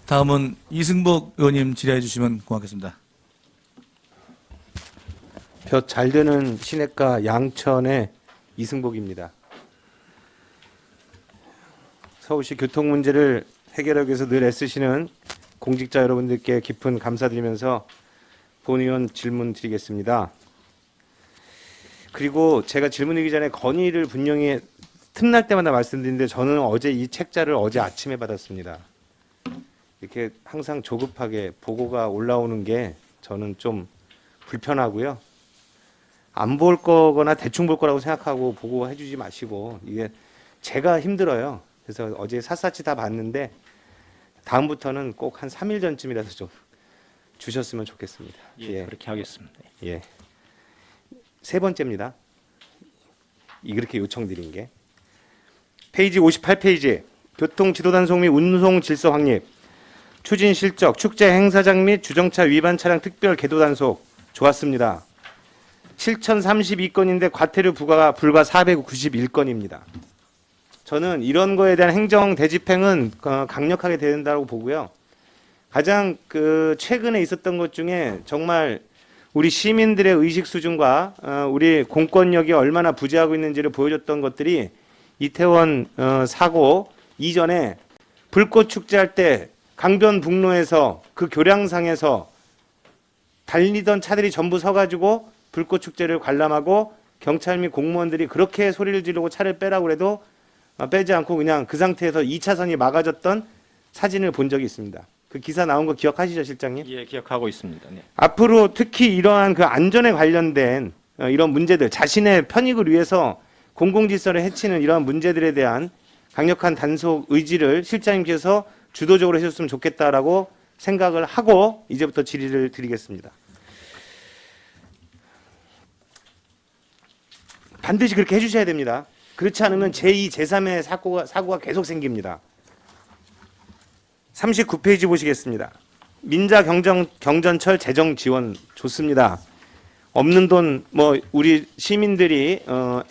다음은 이승복 의원님 질의해 주시면 고맙겠습니다. 볕 잘 드는 시냇가 양천의 이승복입니다. 서울시 교통 문제를 해결하기 위해서 늘 애쓰시는 공직자 여러분들께 깊은 감사드리면서 본 의원 질문 드리겠습니다. 그리고 제가 질문드리기 전에 건의를 분명히 틈날 때마다 말씀드리는데 저는 어제 이 책자를 어제 아침에 받았습니다. 이렇게 항상 조급하게 보고가 올라오는 게 저는 좀 불편하고요. 안 볼 거거나 대충 볼 거라고 생각하고 보고해 주지 마시고, 이게 제가 힘들어요. 그래서 어제 샅샅이 다 봤는데 다음부터는 꼭 한 3일 전쯤이라도 좀 주셨으면 좋겠습니다. 예, 그렇게 하겠습니다. 예. 세 번째입니다. 이렇게 요청드린 게 페이지 58페이지 교통 지도단속 및 운송 질서 확립, 추진 실적, 축제 행사장 및 주정차 위반 차량 특별 계도 단속 좋았습니다. 7,032건인데 과태료 부과가 불과 491건입니다. 저는 이런 거에 대한 행정 대집행은 강력하게 돼야 된다고 보고요. 가장 최근에 있었던 것 중에 정말 우리 시민들의 의식 수준과 우리 공권력이 얼마나 부재하고 있는지를 보여줬던 것들이 이태원 사고 이전에 불꽃 축제할 때 강변북로에서 그 교량상에서 달리던 차들이 전부 서가지고 불꽃 축제를 관람하고 경찰 및 공무원들이 그렇게 소리를 지르고 차를 빼라고 해도 빼지 않고 그냥 그 상태에서 2차선이 막아졌던 사진을 본 적이 있습니다. 그 기사 나온 거 기억하시죠, 실장님? 예, 기억하고 있습니다. 네. 앞으로 특히 이러한 그 안전에 관련된 이런 문제들, 자신의 편익을 위해서 공공질서를 해치는 이러한 문제들에 대한 강력한 단속 의지를 실장님께서 주도적으로 해줬으면 좋겠다라고 생각을 하고 이제부터 질의를 드리겠습니다. 반드시 그렇게 해주셔야 됩니다. 그렇지 않으면 제2, 제3의 사고가 계속 생깁니다. 39페이지 보시겠습니다. 민자 경전철 재정 지원 좋습니다. 없는 돈, 우리 시민들이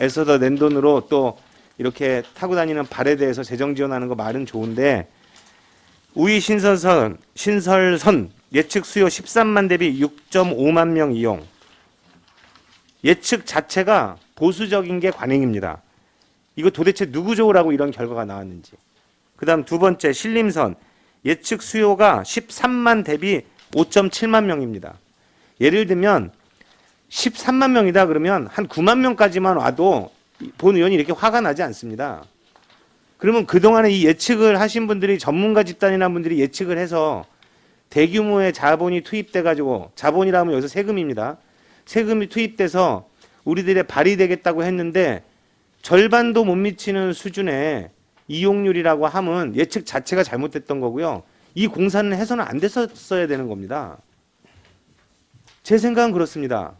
애써서 낸 돈으로 또 이렇게 타고 다니는 발에 대해서 재정 지원하는 거 말은 좋은데, 우이 신설선 예측 수요 13만 대비 6.5만 명 이용. 예측 자체가 보수적인 게 관행입니다. 이거 도대체 누구 좋으라고 이런 결과가 나왔는지. 그 다음 두 번째 신림선 예측 수요가 13만 대비 5.7만 명입니다. 예를 들면 13만 명이다 그러면 한 9만 명까지만 와도 본 의원이 이렇게 화가 나지 않습니다. 그러면 그동안에 이 예측을 하신 분들이 전문가 집단이나 분들이 예측을 해서 대규모의 자본이 투입돼가지고, 자본이라 하면 여기서 세금입니다. 세금이 투입돼서 우리들의 발휘되겠다고 했는데 절반도 못 미치는 수준의 이용률이라고 하면 예측 자체가 잘못됐던 거고요. 이 공사는 해서는 안 됐었어야 되는 겁니다. 제 생각은 그렇습니다.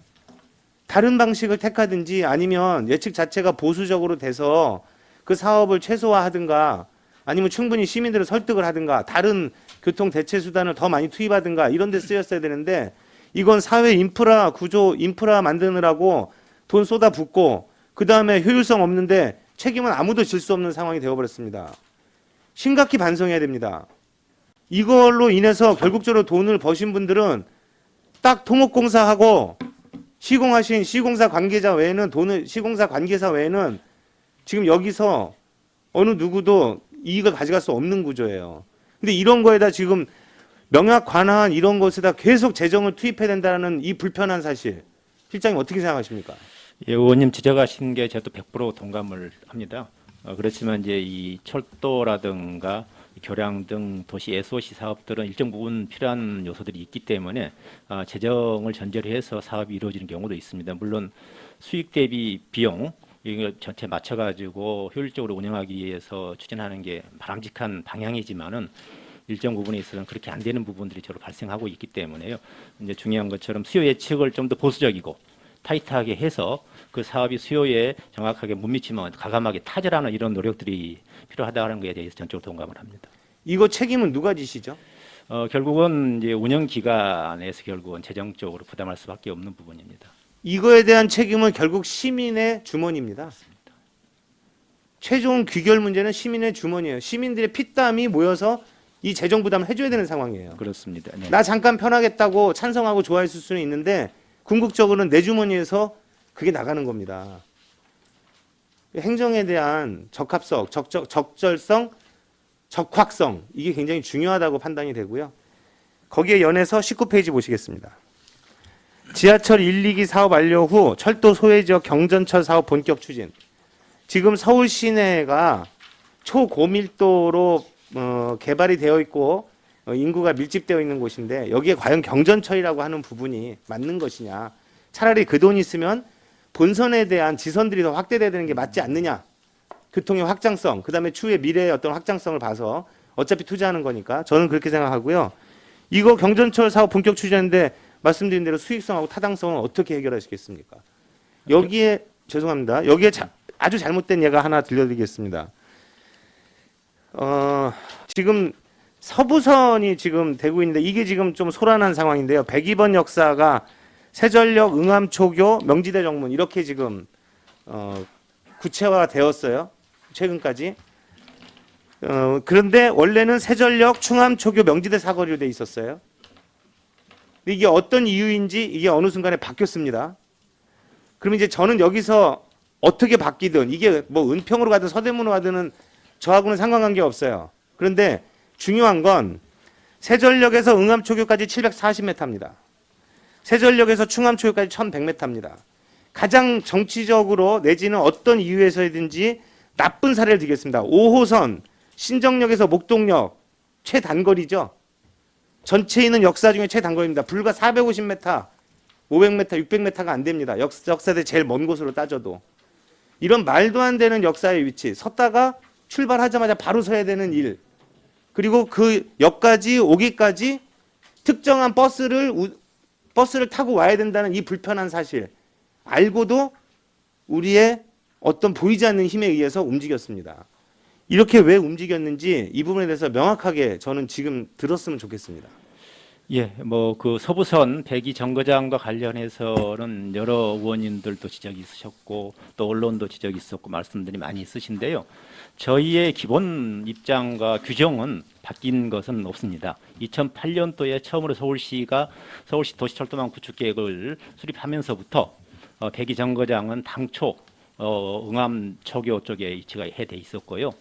다른 방식을 택하든지 아니면 예측 자체가 보수적으로 돼서 그 사업을 최소화하든가 아니면 충분히 시민들을 설득을 하든가 다른 교통 대체 수단을 더 많이 투입하든가 이런 데 쓰였어야 되는데, 이건 사회 인프라 구조, 인프라 만드느라고 돈 쏟아붓고 그 다음에 효율성 없는데 책임은 아무도 질 수 없는 상황이 되어버렸습니다. 심각히 반성해야 됩니다. 이걸로 인해서 결국적으로 돈을 버신 분들은 딱 토목공사하고 시공하신 시공사 관계자 외에는 시공사 관계사 외에는 지금 여기서 어느 누구도 이익을 가져갈 수 없는 구조예요. 근데 이런 거에다 지금 명약 관한 이런 것에다 계속 재정을 투입해야 된다는 이 불편한 사실, 실장님 어떻게 생각하십니까? 예, 의원님 지적하신 게 저도 100% 동감을 합니다. 그렇지만 이제 이 철도라든가 교량 등 도시 SOC 사업들은 일정 부분 필요한 요소들이 있기 때문에 재정을 전제로 해서 사업이 이루어지는 경우도 있습니다. 물론 수익 대비 비용 이거 전체 맞춰가지고 효율적으로 운영하기 위해서 추진하는 게 바람직한 방향이지만은 일정 부분에 있어서는 그렇게 안 되는 부분들이 저로 발생하고 있기 때문에요. 이제 중요한 것처럼 수요 예측을 좀 더 보수적이고 타이트하게 해서 그 사업이 수요에 정확하게 못 미치면 과감하게 타결하는 이런 노력들이 필요하다는 것에 대해서 전적으로 동감을 합니다. 이거 책임은 누가 지시죠? 결국은 이제 운영 기관에서 결국은 재정적으로 부담할 수밖에 없는 부분입니다. 이거에 대한 책임은 결국 시민의 주머니입니다. 최종 귀결 문제는 시민의 주머니예요. 시민들의 피땀이 모여서 이 재정 부담을 해줘야 되는 상황이에요. 그렇습니다. 네. 나 잠깐 편하겠다고 찬성하고 좋아했을 수는 있는데 궁극적으로는 내 주머니에서 그게 나가는 겁니다. 행정에 대한 적합성, 적절성, 적확성 이게 굉장히 중요하다고 판단이 되고요. 거기에 연해서 19페이지 보시겠습니다. 지하철 1, 2기 사업 완료 후 철도 소외지역 경전철 사업 본격 추진. 지금 서울 시내가 초고밀도로 개발이 되어 있고 인구가 밀집되어 있는 곳인데 여기에 과연 경전철이라고 하는 부분이 맞는 것이냐. 차라리 그 돈 있으면 본선에 대한 지선들이 더 확대돼야 되는 게 맞지 않느냐. 교통의 확장성, 그다음에 추후의 미래의 어떤 확장성을 봐서 어차피 투자하는 거니까 저는 그렇게 생각하고요. 이거 경전철 사업 본격 추진인데 말씀드린 대로 수익성하고 타당성은 어떻게 해결하시겠습니까? 여기에 죄송합니다. 여기에 아주 잘못된 예가 하나 들려드리겠습니다. 지금 서부선이 지금 되고 있는데 이게 지금 좀 소란한 상황인데요. 102번 역사가 세전력, 응암초교, 명지대 정문 이렇게 지금 구체화되었어요. 최근까지. 그런데 원래는 세전력, 충암초교, 명지대 사거리로 돼 있었어요. 근데 이게 어떤 이유인지 이게 어느 순간에 바뀌었습니다. 그럼 이제 저는 여기서 어떻게 바뀌든 이게 뭐 은평으로 가든 서대문으로 가든 저하고는 상관관계 없어요. 그런데 중요한 건 세전력에서 응암초교까지 740m입니다. 세전력에서 충암초교까지 1100m입니다. 가장 정치적으로 내지는 어떤 이유에서든지 나쁜 사례를 드리겠습니다. 5호선 신정역에서 목동역 최단거리죠. 전체에 있는 역사 중에 최단거리입니다. 불과 450m, 500m, 600m가 안 됩니다. 역사대 제일 먼 곳으로 따져도. 이런 말도 안 되는 역사의 위치, 섰다가 출발하자마자 바로 서야 되는 일, 그리고 그 역까지 오기까지 특정한 버스를 타고 와야 된다는 이 불편한 사실, 알고도 우리의 어떤 보이지 않는 힘에 의해서 움직였습니다. 이렇게 왜 움직였는지 이 부분에 대해서 명확하게 저는 지금 들었으면 좋겠습니다. 예, 뭐 그 서부선 배기 정거장과 관련해서는 여러 의원님들도 지적이 있으셨고 또 언론도 지적이 있었고 말씀들이 많이 있으신데요. 저희의 기본 입장과 규정은 바뀐 것은 없습니다. 2008년도에 처음으로 서울시 도시철도망 구축 계획을 수립하면서부터 배기 정거장은 당초 응암초교 쪽에 위치가 해돼 있었고요.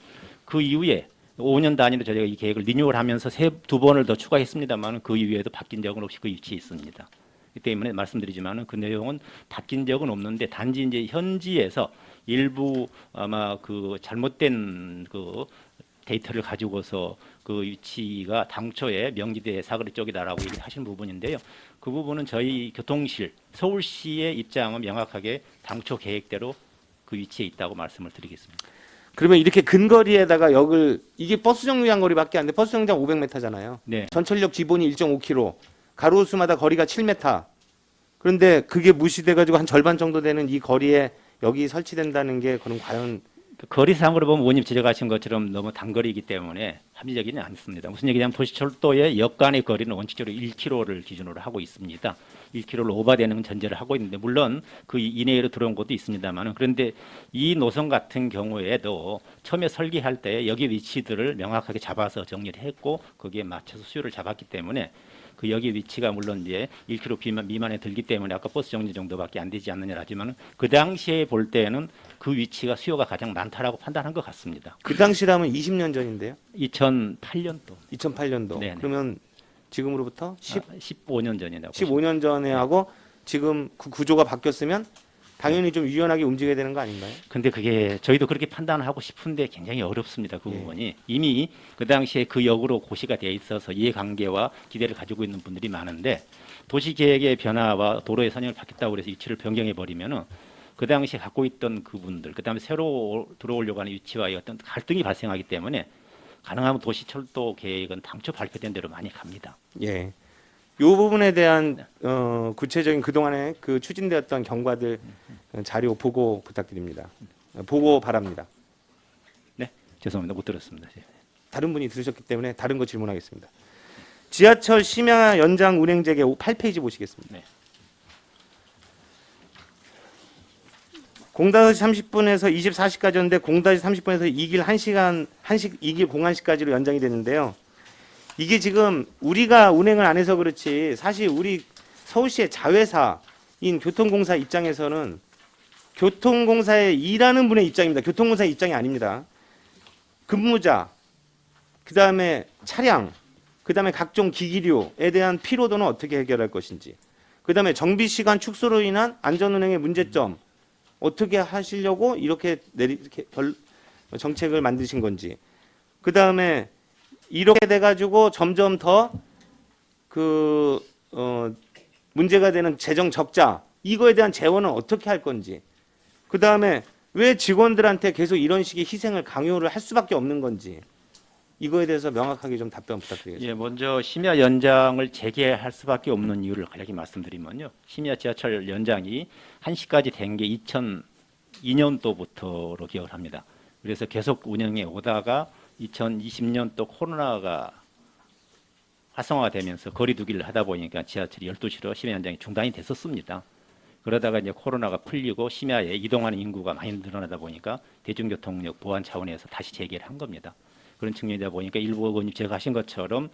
그 이후에 5년 단위로 저희가 이 계획을 리뉴얼하면서 두 번을 더 추가했습니다만 그 이후에도 바뀐 적은 없이 그 위치에 있습니다. 이 때문에 말씀드리지만은 그 내용은 바뀐 적은 없는데 단지 이제 현지에서 일부 아마 그 잘못된 그 데이터를 가지고서 그 위치가 당초에 명지대 사거리 쪽이다라고 얘기하시는 부분인데요. 그 부분은 저희 교통실 서울시의 입장은 명확하게 당초 계획대로 그 위치에 있다고 말씀을 드리겠습니다. 그러면 이렇게 근거리에다가 역을 이게 버스 정류장 거리밖에 안 돼. 버스 정류장 500m잖아요. 네. 전철역 기본이 1.5km. 가로수마다 거리가 7m. 그런데 그게 무시돼 가지고 한 절반 정도 되는 이 거리에 여기 설치된다는 게 그럼 과연 거리상으로 보면 의원님 지적하신 것처럼 너무 단거리이기 때문에 합리적이지 않습니다. 무슨 얘기냐면 도시철도의 역 간의 거리는 원칙적으로 1km를 기준으로 하고 있습니다. 1km를 오버되는 전제를 하고 있는데 물론 그 이내로 들어온 것도 있습니다만 그런데 이 노선 같은 경우에도 처음에 설계할 때 여기 위치들을 명확하게 잡아서 정리를 했고 거기에 맞춰서 수요를 잡았기 때문에 그 여기 위치가 물론 이제 1km 미만에 들기 때문에 아까 버스 정지 정도밖에 안 되지 않느냐 하지만 그 당시에 볼 때는 그 위치가 수요가 가장 많다라고 판단한 것 같습니다. 그 당시라면 20년 전인데요. 2008년도. 2008년도. 네네. 그러면 지금으로부터 15년 전이라고. 15년 전에 하고 지금 그 구조가 바뀌었으면 당연히 좀 유연하게 움직여야 되는 거 아닌가요? 근데 그게 저희도 그렇게 판단하고 싶은데 굉장히 어렵습니다. 그 예. 부분이 이미 그 당시에 그 역으로 고시가 되어 있어서 이해관계와 기대를 가지고 있는 분들이 많은데 도시계획의 변화와 도로의 선형을 바뀌었다고 해서 위치를 변경해 버리면은 그 당시에 갖고 있던 그분들, 그다음에 새로 들어오려고 하는 위치와의 어떤 갈등이 발생하기 때문에 가능하면 도시철도 계획은 당초 발표된 대로 많이 갑니다. 예. 이 부분에 대한 구체적인 그동안에 그 추진되었던 경과들 자료 보고 부탁드립니다. 보고 바랍니다. 네, 죄송합니다. 못 들었습니다. 다른 분이 들으셨기 때문에 다른 거 질문하겠습니다. 지하철 심야 연장 운행 재개 8페이지 보시겠습니다. 네. 05시 30분에서 24시까지였는데 05시 30분에서 2길 1시간 2길 01시까지로 연장이 됐는데요. 이게 지금 우리가 운행을 안 해서 그렇지 사실 우리 서울시의 자회사인 교통공사 입장에서는 교통공사에 일하는 분의 입장입니다. 교통공사의 입장이 아닙니다. 근무자, 그 다음에 차량, 그 다음에 각종 기기류에 대한 피로도는 어떻게 해결할 것인지, 그 다음에 정비시간 축소로 인한 안전운행의 문제점 어떻게 하시려고 이렇게 정책을 만드신 건지, 그 다음에 이렇게 돼가지고 점점 더 문제가 되는 재정 적자, 이거에 대한 재원은 어떻게 할 건지, 그 다음에 왜 직원들한테 계속 이런 식의 희생을 강요를 할 수밖에 없는 건지, 이거에 대해서 명확하게 좀 답변 부탁드리겠습니다. 예, 먼저 심야 연장을 재개할 수밖에 없는 이유를 간략히 말씀드리면요. 심야 지하철 연장이 1시까지 된 게 2002년도부터로 기억을 합니다. 그래서 계속 운영해 오다가 2020년도 코로나가 활성화되면서 거리 두기를 하다 보니까 지하철이 12시로 심야 연장이 중단이 됐었습니다. 그러다가 이제 코로나가 풀리고 심야에 이동하는 인구가 많이 늘어나다 보니까 대중교통력 보완 차원에서 다시 재개를 한 겁니다. 그런 측면이다 보니까 일부 의원님 제가 하신 것처럼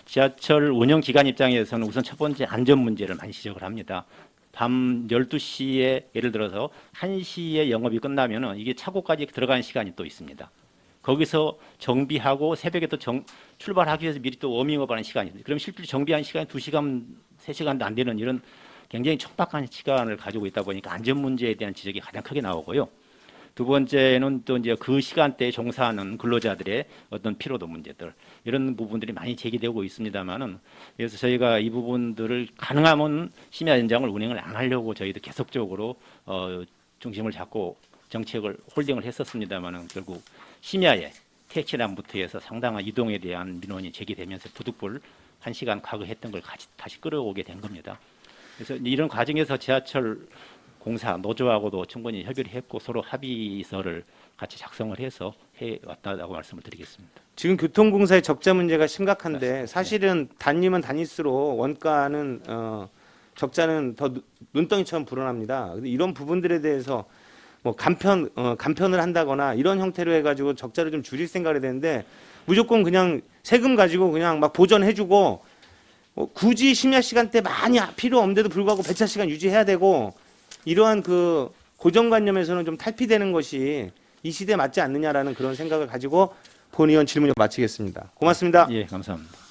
지하철 운영 기관 입장에서는 우선 첫 번째 안전 문제를 많이 지적을 합니다. 밤 12시에 예를 들어서 1시에 영업이 끝나면은 이게 차고까지 들어가는 시간이 또 있습니다. 거기서 정비하고 새벽에 또 출발하기 위해서 미리 또 워밍업하는 시간이 있습니다. 그럼 실제 정비한 시간이 2시간, 3시간도 안 되는 이런 굉장히 촉박한 시간을 가지고 있다 보니까 안전 문제에 대한 지적이 가장 크게 나오고요. 두 번째는 또 이제 그 시간대에 종사하는 근로자들의 어떤 피로도 문제들, 이런 부분들이 많이 제기되고 있습니다만은, 그래서 저희가 이 부분들을 가능하면 심야 연장을 운행을 안 하려고 저희도 계속적으로 중심을 잡고 정책을 홀딩을 했었습니다만은, 결국 심야에 택시난부터 해서 상당한 이동에 대한 민원이 제기되면서 부득불 1시간 과거했던 걸 다시 끌어오게 된 겁니다. 그래서 이런 과정에서 지하철 공사 노조하고도 충분히 협의를 했고 서로 합의서를 같이 작성을 해서 해왔다고 말씀을 드리겠습니다. 지금 교통공사의 적자 문제가 심각한데 사실은 단위면 단위수록 원가는 적자는 더 눈덩이처럼 불어납니다. 근데 이런 부분들에 대해서 뭐 간편을 한다거나 이런 형태로 해가지고 적자를 좀 줄일 생각을 해야 되는데, 무조건 그냥 세금 가지고 그냥 막 보전해주고, 굳이 심야 시간대 많이 필요 없는데도 불구하고 배차 시간 유지해야 되고, 이러한 고정관념에서는 좀 탈피되는 것이 이 시대에 맞지 않느냐라는 그런 생각을 가지고 본 의원 질문을 마치겠습니다. 고맙습니다. 예, 감사합니다.